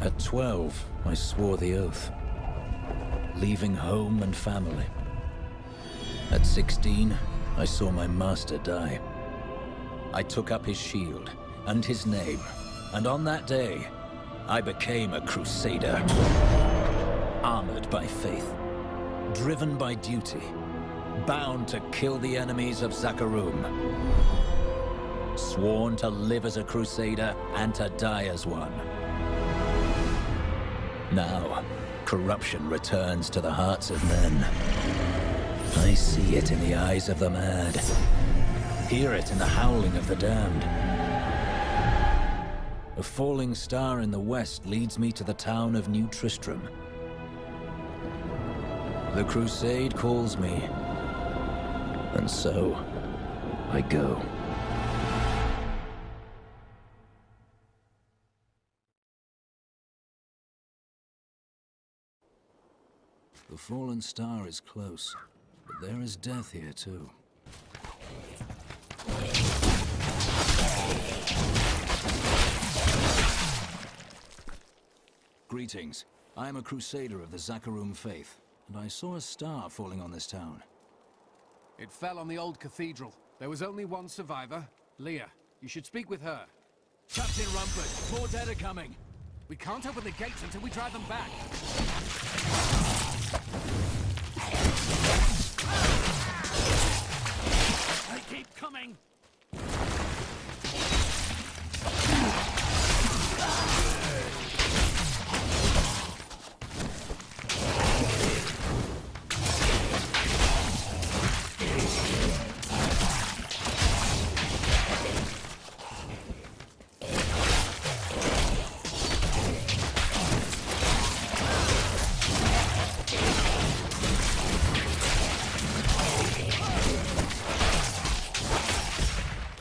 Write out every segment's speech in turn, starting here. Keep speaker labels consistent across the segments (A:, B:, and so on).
A: At 12, I swore the oath, leaving home and family. At 16, I saw my master die. I took up his shield and his name, and on that day, I became a Crusader. Armored by faith, driven by duty, bound to kill the enemies of Zakarum. Sworn to live as a Crusader and to die as one. Now, corruption returns to the hearts of men. I see it in the eyes of the mad. Hear it in the howling of the damned. A falling star in the west leads me to the town of New Tristram. The crusade calls me, and so I go. The fallen star is close, but there is death here too. Greetings. I am a Crusader of the Zakarum faith, and I saw a star falling on this town.
B: It fell on the old cathedral. There was only one survivor, Leah. You should speak with her.
A: Captain Rumford, more dead are coming.
B: We can't open the gates until we drive them back.
A: They keep coming!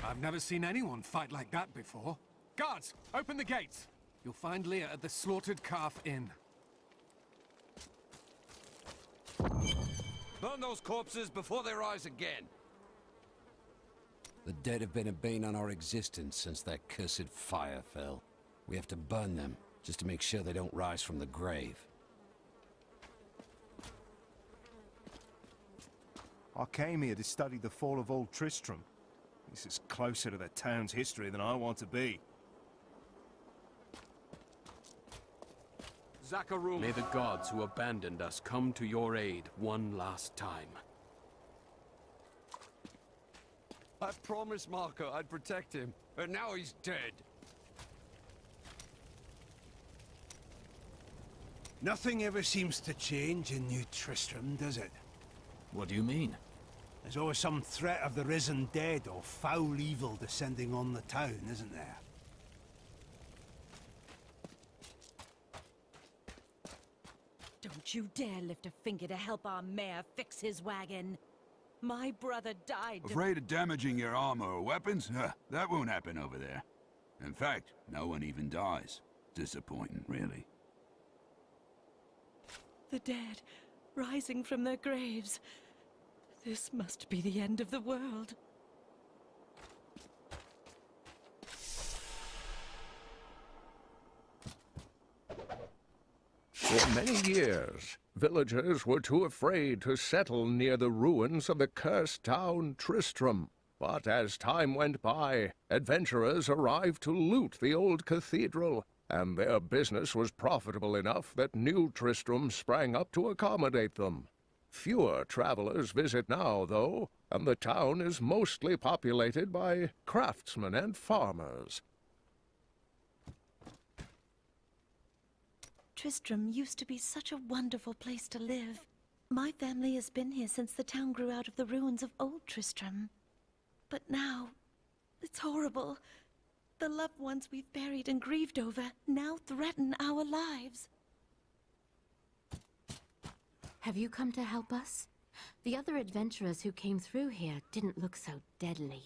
B: I've never seen anyone fight like that before. Guards, open the gates! You'll find Leah at the Slaughtered Calf Inn.
C: Burn those corpses before they rise again.
D: The dead have been a bane on our existence since that cursed fire fell. We have to burn them, just to make sure they don't rise from the grave.
E: I came here to study the fall of Old Tristram. This is closer to the town's history than I want to be.
B: Zakarum.
F: May the gods who abandoned us come to your aid one last time.
C: I promised Marco I'd protect him, and now he's dead.
G: Nothing ever seems to change in New Tristram, does it?
A: What do you mean?
G: There's always some threat of the risen dead or foul evil descending on the town, isn't there?
H: Don't you dare lift a finger to help our mayor fix his wagon. My brother died.
I: Afraid of damaging your armor or weapons? That won't happen over there. In fact, no one even dies. Disappointing, really.
H: The dead, rising from their graves. This must be the end of the world.
J: For many years, villagers were too afraid to settle near the ruins of the cursed town Tristram. But as time went by, adventurers arrived to loot the old cathedral, and their business was profitable enough that New Tristram sprang up to accommodate them. Fewer travelers visit now, though, and the town is mostly populated by craftsmen and farmers.
H: Tristram used to be such a wonderful place to live. My family has been here since the town grew out of the ruins of Old Tristram. But now, it's horrible. The loved ones we've buried and grieved over now threaten our lives.
K: Have you come to help us? The other adventurers who came through here didn't look so deadly.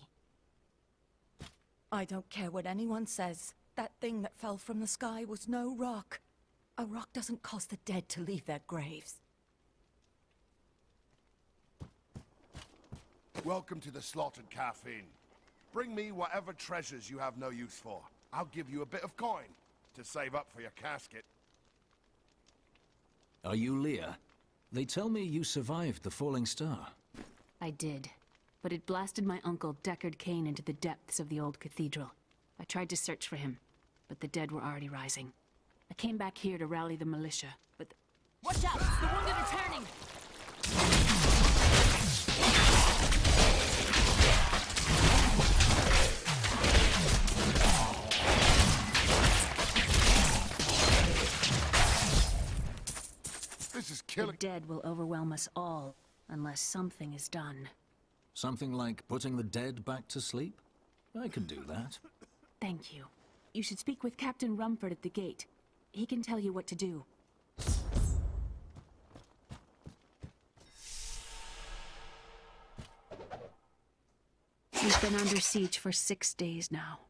L: I don't care what anyone says. That thing that fell from the sky was no rock. A rock doesn't cause the dead to leave their graves.
M: Welcome to the Slaughtered Calf Inn. Bring me whatever treasures you have no use for. I'll give you a bit of coin. to save up for your casket.
A: Are you Leah? They tell me you survived the falling star.
K: I did. But it blasted my uncle, Deckard Cain, into the depths of the old cathedral. I tried to search for him, but the dead were already rising. I came back here to rally the militia, but Watch out! The wounded are turning!
M: This is killing.
K: The dead will overwhelm us all, unless something is done.
A: Something like putting the dead back to sleep? I could do that.
K: Thank you. You should speak with Captain Rumford at the gate. He can tell you what to do. We've been under siege for 6 days now.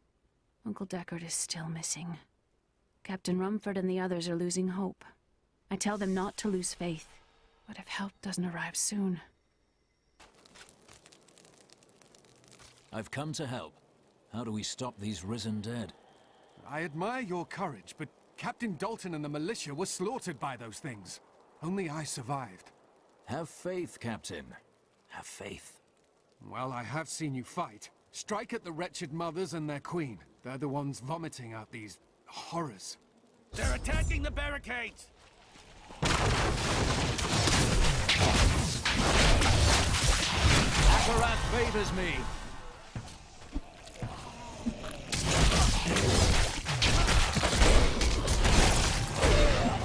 K: Uncle Deckard is still missing. Captain Rumford and the others are losing hope. I tell them not to lose faith, but if help doesn't arrive soon...
A: I've come to help. How do we stop these risen dead?
B: I admire your courage, but Captain Dalton and the militia were slaughtered by those things. Only I survived.
A: Have faith, Captain. Have faith.
B: Well, I have seen you fight. Strike at the wretched mothers and their queen. They're the ones vomiting out these horrors.
M: They're attacking the barricades!
A: Akarat favors me.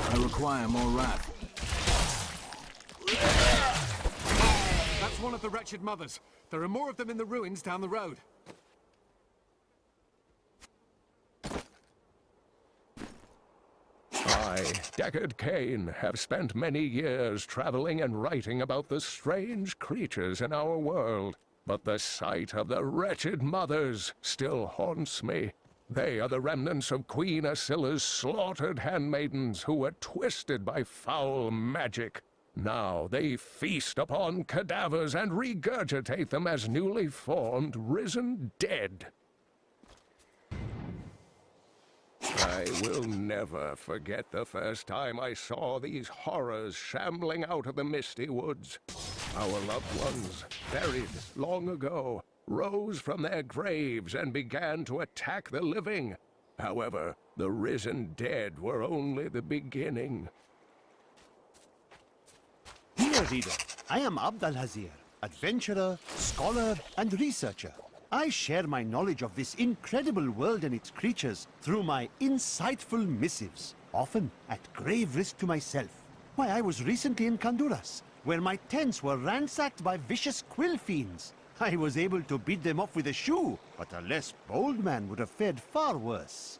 A: I require more wrath.
B: That's one of the wretched mothers. There are more of them in the ruins down the road.
J: I, Deckard Cain, have spent many years traveling and writing about the strange creatures in our world. But the sight of the wretched mothers still haunts me. They are the remnants of Queen Asilla's slaughtered handmaidens who were twisted by foul magic. Now they feast upon cadavers and regurgitate them as newly formed, risen dead. I will never forget the first time I saw these horrors shambling out of the misty woods. Our loved ones, buried long ago, rose from their graves and began to attack the living. However, the risen dead were only the beginning.
N: Dear reader, I am Abdalhazir, adventurer, scholar, and researcher. I share my knowledge of this incredible world and its creatures through my insightful missives, often at grave risk to myself. Why, I was recently in Kanduras, where my tents were ransacked by vicious quill fiends. I was able to beat them off with a shoe, but a less bold man would have fared far worse.